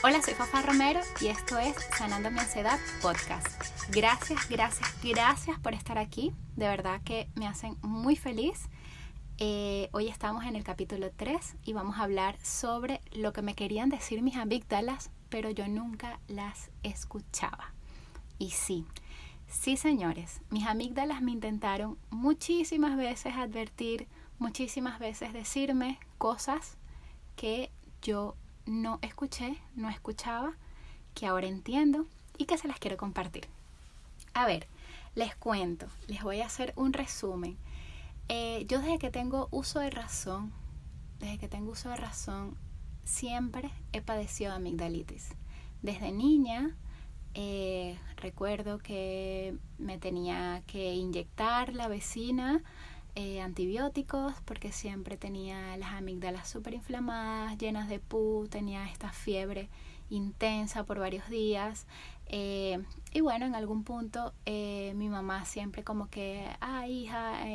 Hola, soy Fafa Romero y esto es Sanando mi Ansiedad Podcast. Gracias por estar aquí. De verdad que me hacen muy feliz. Hoy estamos en el capítulo 3 y vamos a hablar sobre lo que me querían decir mis amígdalas, pero yo nunca las escuchaba. Y sí, señores, mis amígdalas me intentaron muchísimas veces advertir, muchísimas veces decirme cosas que yo no escuchaba, que ahora entiendo y que se las quiero compartir. A ver, les cuento, les voy a hacer un resumen. Yo desde que tengo uso de razón, siempre he padecido amigdalitis. Desde niña, recuerdo que me tenía que inyectar la vecina antibióticos porque siempre tenía las amígdalas súper inflamadas, llenas de pus, tenía esta fiebre intensa por varios días. Y bueno, en algún punto mi mamá siempre como que, hija,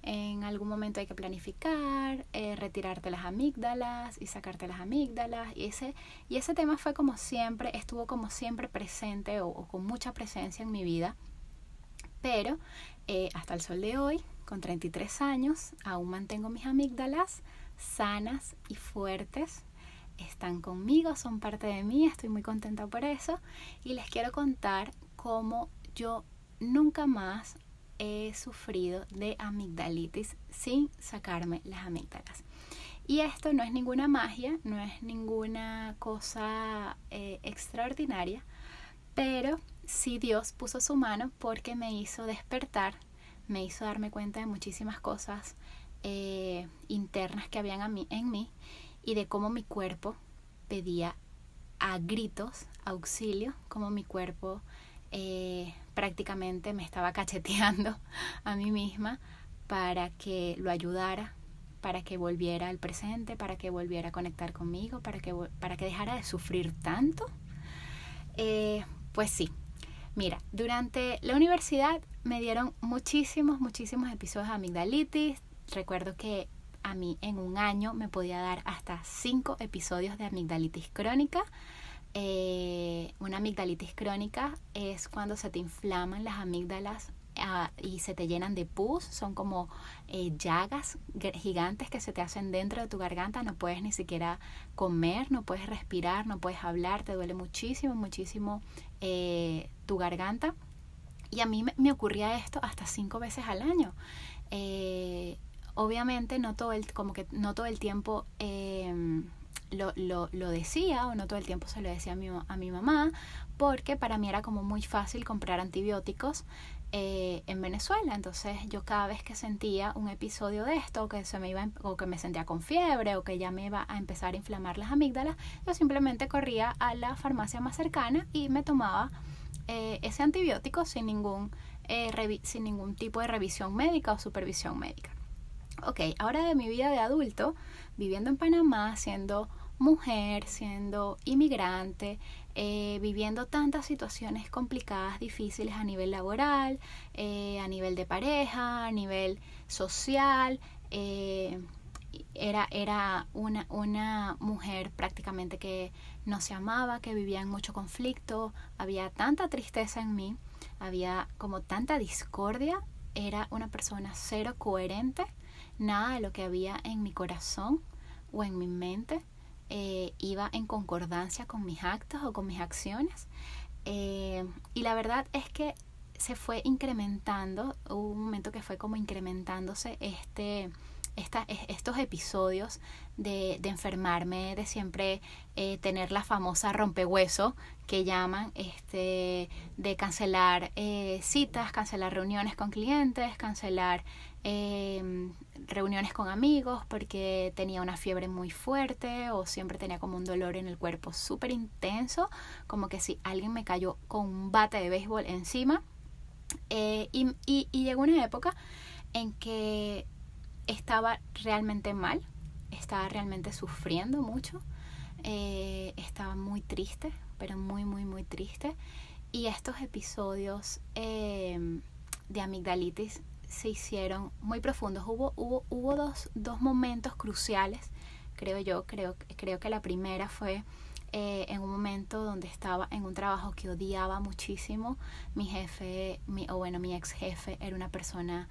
en algún momento hay que planificar, retirarte las amígdalas y sacarte las amígdalas. Y ese tema fue como siempre, estuvo como siempre presente o con mucha presencia en mi vida. Pero hasta el sol de hoy, con 33 años, aún mantengo mis amígdalas sanas y fuertes. Están conmigo, son parte de mí, estoy muy contenta por eso. Y les quiero contar cómo yo nunca más he sufrido de amigdalitis sin sacarme las amígdalas. Y esto no es ninguna magia, no es ninguna cosa extraordinaria, pero sí Dios puso su mano porque me hizo despertar, me hizo darme cuenta de muchísimas cosas internas que habían en mí y de cómo mi cuerpo pedía a gritos auxilio, cómo mi cuerpo prácticamente me estaba cacheteando a mí misma para que lo ayudara, para que volviera al presente, para que volviera a conectar conmigo, para que dejara de sufrir tanto. Pues sí, mira, durante la universidad me dieron muchísimos episodios de amigdalitis. Recuerdo que a mí en un año me podía dar hasta 5 episodios de amigdalitis crónica. Una amigdalitis crónica es cuando se te inflaman las amígdalas y se te llenan de pus. Son como llagas gigantes que se te hacen dentro de tu garganta. No puedes ni siquiera comer, no puedes respirar, no puedes hablar, te duele muchísimo tu garganta. Y a mí me ocurría esto hasta 5 veces al año. Obviamente no todo el tiempo lo decía, o no todo el tiempo se lo decía a mi mamá, porque para mí era como muy fácil comprar antibióticos en Venezuela. Entonces yo cada vez que sentía un episodio de esto, o que me sentía con fiebre, o que ya me iba a empezar a inflamar las amígdalas, yo simplemente corría a la farmacia más cercana y me tomaba ese antibiótico sin ningún tipo de revisión médica o supervisión médica. Ok, ahora de mi vida de adulto, viviendo en Panamá, siendo mujer, siendo inmigrante, viviendo tantas situaciones complicadas, difíciles a nivel laboral, a nivel de pareja, a nivel social. Era una mujer prácticamente que no se amaba, que vivía en mucho conflicto. Había tanta tristeza en mí, había como tanta discordia. Era una persona cero coherente. Nada de lo que había en mi corazón o en mi mente iba en concordancia con mis actos o con mis acciones. Y la verdad es que se fue incrementando. Hubo un momento que fue como incrementándose estos episodios de enfermarme, de siempre tener la famosa rompehueso que llaman, de cancelar citas, cancelar reuniones con clientes, cancelar reuniones con amigos porque tenía una fiebre muy fuerte, o siempre tenía como un dolor en el cuerpo súper intenso, como que si alguien me cayó con un bate de béisbol encima. Y llegó una época en que estaba realmente mal, estaba realmente sufriendo mucho, estaba muy triste, pero muy triste. Y estos episodios de amigdalitis se hicieron muy profundos. Hubo dos momentos cruciales, creo que la primera fue en un momento donde estaba en un trabajo que odiaba muchísimo. Mi ex jefe era una persona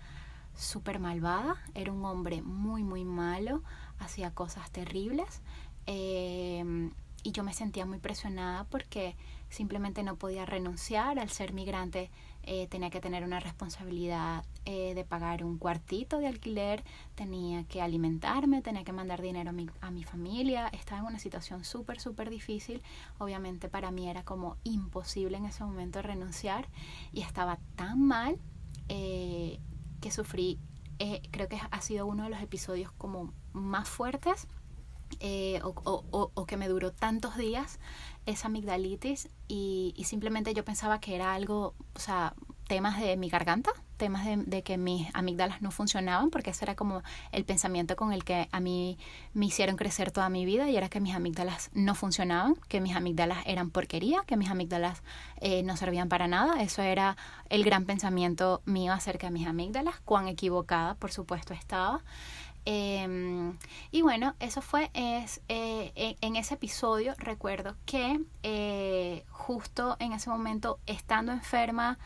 súper malvada, era un hombre muy muy malo, hacía cosas terribles, y yo me sentía muy presionada porque simplemente no podía renunciar. Al ser migrante tenía que tener una responsabilidad de pagar un cuartito de alquiler, tenía que alimentarme, tenía que mandar dinero a mi familia. Estaba en una situación súper súper difícil. Obviamente para mí era como imposible en ese momento renunciar, y estaba tan mal que sufrí. Creo que ha sido uno de los episodios como más fuertes, o que me duró tantos días, esa amigdalitis, y simplemente yo pensaba que era algo, o sea, temas de mi garganta, temas de que mis amígdalas no funcionaban, porque ese era como el pensamiento con el que a mí me hicieron crecer toda mi vida, y era que mis amígdalas no funcionaban, que mis amígdalas eran porquería, que mis amígdalas no servían para nada. Eso era el gran pensamiento mío acerca de mis amígdalas. Cuán equivocada, por supuesto, estaba. Y bueno, eso fue en ese episodio. Recuerdo que justo en ese momento, estando enferma,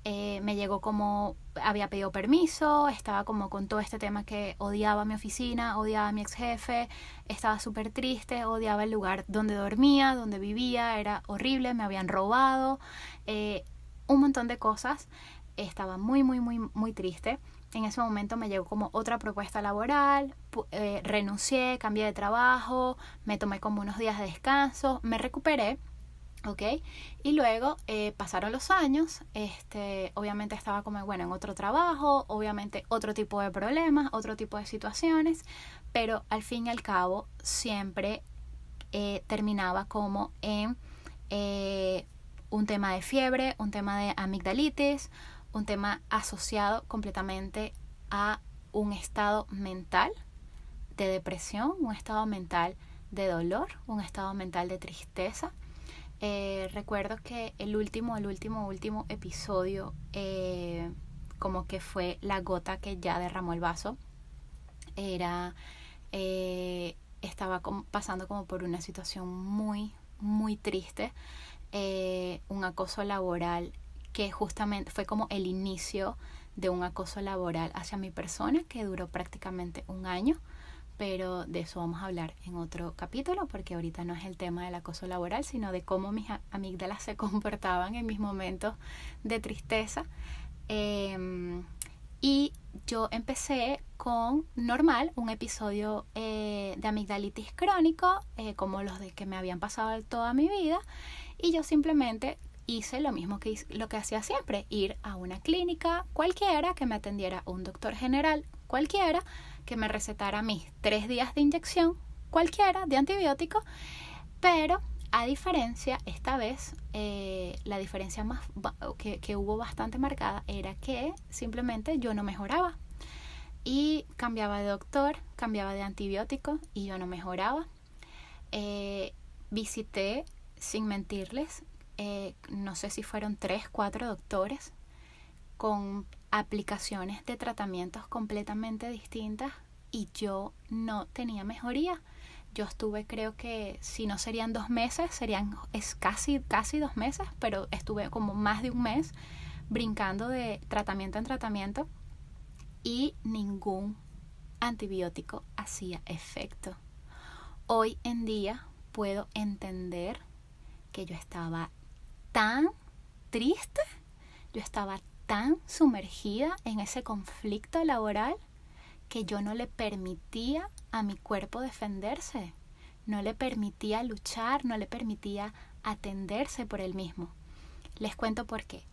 me llegó como, había pedido permiso, estaba como con todo este tema que odiaba mi oficina, odiaba a mi ex jefe, estaba súper triste, odiaba el lugar donde dormía, donde vivía, era horrible, me habían robado, un montón de cosas. Estaba muy muy muy muy triste. En ese momento me llegó como otra propuesta laboral, renuncié, cambié de trabajo, me tomé como unos días de descanso, me recuperé, ¿ok? Y luego pasaron los años, obviamente estaba como, bueno, en otro trabajo, obviamente otro tipo de problemas, otro tipo de situaciones, pero al fin y al cabo siempre terminaba como en un tema de fiebre, un tema de amigdalitis, un tema asociado completamente a un estado mental de depresión, un estado mental de dolor, un estado mental de tristeza. Recuerdo que el último episodio, como que fue la gota que ya derramó el vaso. Estaba pasando como por una situación muy, muy triste, un acoso laboral que justamente fue como el inicio de un acoso laboral hacia mi persona, que duró prácticamente un año, pero de eso vamos a hablar en otro capítulo, porque ahorita no es el tema del acoso laboral, sino de cómo mis amígdalas se comportaban en mis momentos de tristeza. Y yo empecé con normal, un episodio de amigdalitis crónico, como los de que me habían pasado toda mi vida, y yo simplemente hice lo mismo lo que hacía siempre, ir a una clínica cualquiera, que me atendiera un doctor general cualquiera, que me recetara mis 3 días de inyección cualquiera de antibiótico. Pero a diferencia, esta vez, la diferencia más que hubo bastante marcada era que simplemente yo no mejoraba, y cambiaba de doctor, cambiaba de antibiótico, y yo no mejoraba. Visité, sin mentirles, no sé si fueron 3, 4 doctores con aplicaciones de tratamientos completamente distintas, y yo no tenía mejoría. Yo estuve, creo que si no serían 2 meses, casi 2 meses, pero estuve como más de un mes brincando de tratamiento en tratamiento, y ningún antibiótico hacía efecto. Hoy en día puedo entender que yo estaba tan triste, yo estaba tan sumergida en ese conflicto laboral, que yo no le permitía a mi cuerpo defenderse, no le permitía luchar, no le permitía atenderse por él mismo. Les cuento por qué.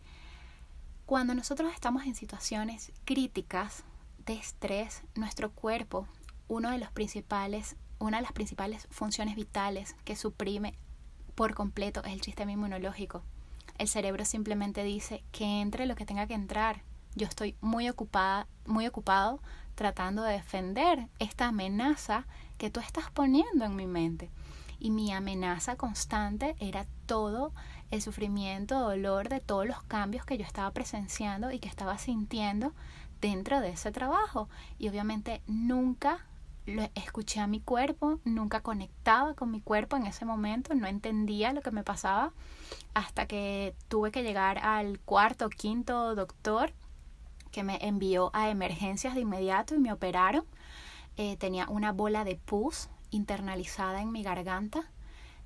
Cuando nosotros estamos en situaciones críticas de estrés, nuestro cuerpo, una de las principales funciones vitales que suprime por completo es el sistema inmunológico. El cerebro simplemente dice que entre lo que tenga que entrar. Yo estoy muy ocupado tratando de defender esta amenaza que tú estás poniendo en mi mente. Y mi amenaza constante era todo el sufrimiento, dolor de todos los cambios que yo estaba presenciando y que estaba sintiendo dentro de ese trabajo. Y obviamente nunca escuché a mi cuerpo, nunca conectaba con mi cuerpo en ese momento, no entendía lo que me pasaba hasta que tuve que llegar al cuarto o quinto doctor que me envió a emergencias de inmediato y me operaron. Tenía una bola de pus internalizada en mi garganta.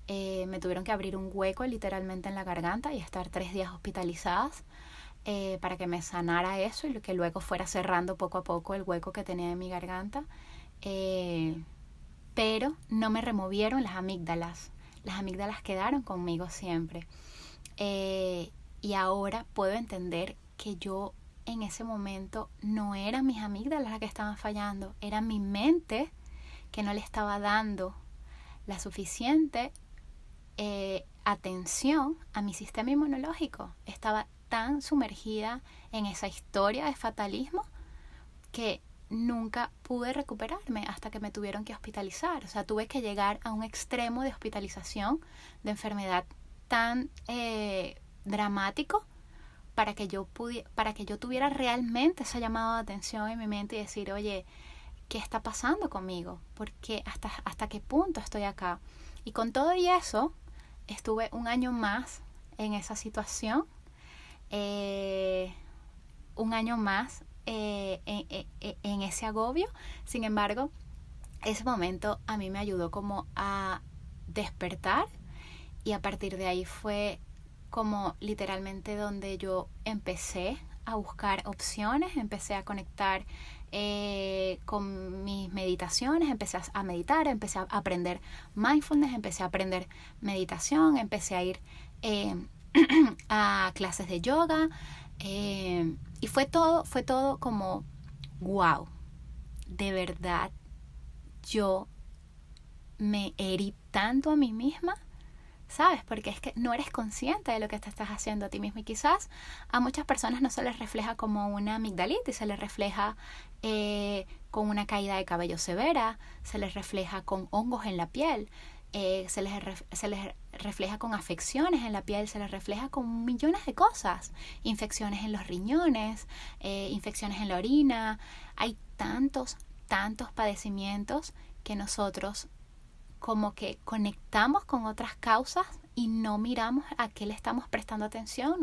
Me tuvieron que abrir un hueco literalmente en la garganta y estar 3 días hospitalizadas para que me sanara eso y que luego fuera cerrando poco a poco el hueco que tenía en mi garganta. Pero no me removieron las amígdalas. Las amígdalas quedaron conmigo siempre. Y ahora puedo entender que yo en ese momento no eran mis amígdalas las que estaban fallando, era mi mente que no le estaba dando la suficiente atención a mi sistema inmunológico. Estaba tan sumergida en esa historia de fatalismo que nunca pude recuperarme hasta que me tuvieron que hospitalizar. O sea, tuve que llegar a un extremo de hospitalización, de enfermedad tan dramático para que yo tuviera realmente esa llamada de atención en mi mente y decir, oye, ¿qué está pasando conmigo? ¿Por qué? ¿Hasta qué punto estoy acá? Y con todo y eso, estuve un año más en esa situación, un año más en ese agobio. Sin embargo, ese momento a mí me ayudó como a despertar y a partir de ahí fue como literalmente donde yo empecé a buscar opciones, empecé a conectar con mis meditaciones, empecé a meditar, empecé a aprender mindfulness, empecé a aprender meditación, empecé a ir a clases de yoga y fue todo como wow, de verdad yo me herí tanto a mí misma, ¿sabes? Porque es que no eres consciente de lo que te estás haciendo a ti mismo y quizás a muchas personas no se les refleja como una amigdalitis, se les refleja con una caída de cabello severa, se les refleja con hongos en la piel, se les refleja con afecciones en la piel, se les refleja con millones de cosas, infecciones en los riñones, infecciones en la orina. Hay tantos padecimientos que nosotros como que conectamos con otras causas y no miramos a qué le estamos prestando atención,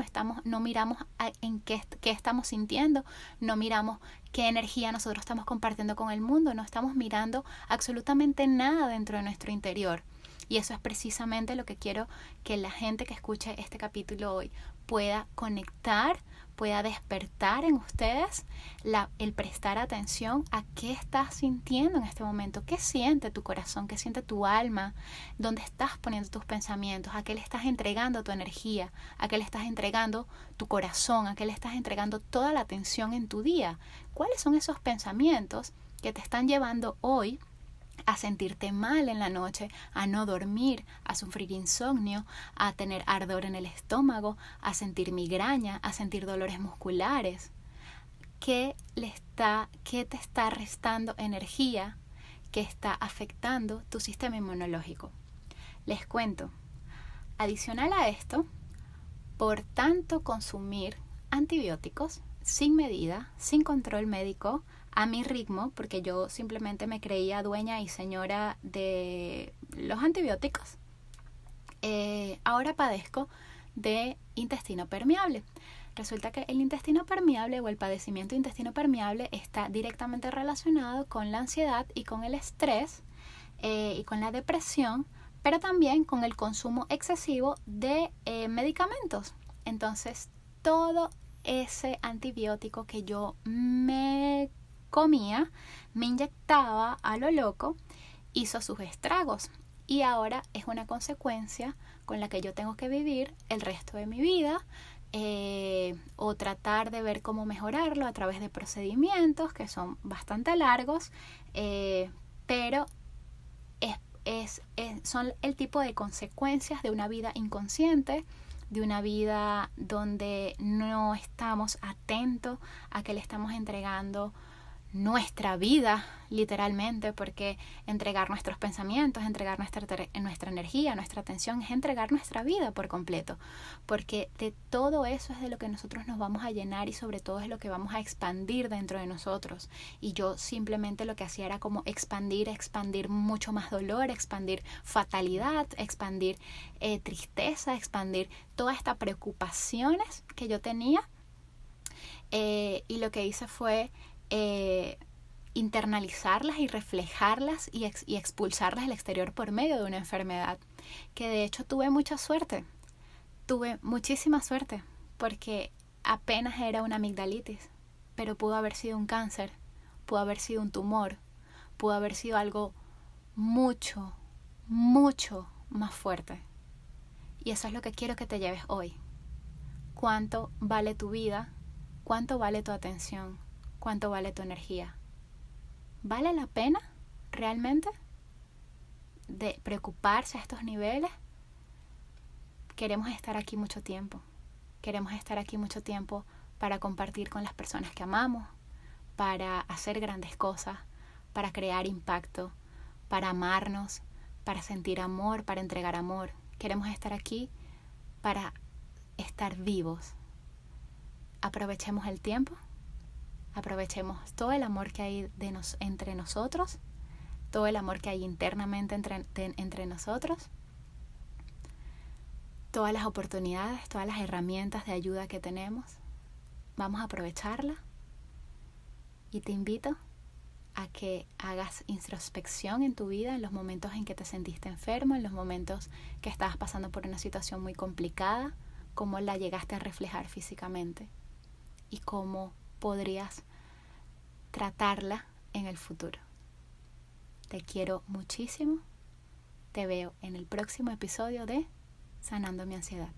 no miramos en qué estamos sintiendo, no miramos qué energía nosotros estamos compartiendo con el mundo, no estamos mirando absolutamente nada dentro de nuestro interior. Y eso es precisamente lo que quiero que la gente que escuche este capítulo hoy pueda conectar, pueda despertar en ustedes el prestar atención a qué estás sintiendo en este momento, qué siente tu corazón, qué siente tu alma, dónde estás poniendo tus pensamientos, a qué le estás entregando tu energía, a qué le estás entregando tu corazón, a qué le estás entregando toda la atención en tu día. ¿Cuáles son esos pensamientos que te están llevando hoy a sentirte mal en la noche, a no dormir, a sufrir insomnio, a tener ardor en el estómago, a sentir migraña, a sentir dolores musculares? ¿Qué te está restando energía? ¿Qué está afectando tu sistema inmunológico? Les cuento, adicional a esto, por tanto consumir antibióticos sin medida, sin control médico, a mi ritmo, porque yo simplemente me creía dueña y señora de los antibióticos, ahora padezco de intestino permeable. Resulta que el intestino permeable o el padecimiento de intestino permeable está directamente relacionado con la ansiedad y con el estrés y con la depresión, pero también con el consumo excesivo de medicamentos. Entonces, todo ese antibiótico que yo me comía, me inyectaba a lo loco, hizo sus estragos y ahora es una consecuencia con la que yo tengo que vivir el resto de mi vida, o tratar de ver cómo mejorarlo a través de procedimientos que son bastante largos, pero son el tipo de consecuencias de una vida inconsciente, de una vida donde no estamos atentos a que le estamos entregando nuestra vida, literalmente, porque entregar nuestros pensamientos, entregar nuestra energía, nuestra atención, es entregar nuestra vida por completo, porque de todo eso es de lo que nosotros nos vamos a llenar y sobre todo es lo que vamos a expandir dentro de nosotros. Y yo simplemente lo que hacía era como expandir mucho más dolor, expandir fatalidad, expandir tristeza, expandir todas estas preocupaciones que yo tenía. Y lo que hice fue internalizarlas y reflejarlas y expulsarlas al exterior por medio de una enfermedad, que de hecho tuve mucha suerte, tuve muchísima suerte, porque apenas era una amigdalitis, pero pudo haber sido un cáncer, pudo haber sido un tumor, pudo haber sido algo mucho, mucho más fuerte. Y eso es lo que quiero que te lleves hoy. ¿Cuánto vale tu vida? ¿Cuánto vale tu atención? ¿Cuánto vale tu energía? ¿Vale la pena realmente de preocuparse a estos niveles? Queremos estar aquí mucho tiempo. Queremos estar aquí mucho tiempo para compartir con las personas que amamos, para hacer grandes cosas, para crear impacto, para amarnos, para sentir amor, para entregar amor. Queremos estar aquí para estar vivos. Aprovechemos el tiempo. Aprovechemos todo el amor que hay entre nosotros, todo el amor que hay internamente entre nosotros, todas las oportunidades, todas las herramientas de ayuda que tenemos. Vamos a aprovecharla y te invito a que hagas introspección en tu vida en los momentos en que te sentiste enfermo, en los momentos que estabas pasando por una situación muy complicada, cómo la llegaste a reflejar físicamente y cómo podrías tratarla en el futuro. Te quiero muchísimo. Te veo en el próximo episodio de Sanando mi ansiedad.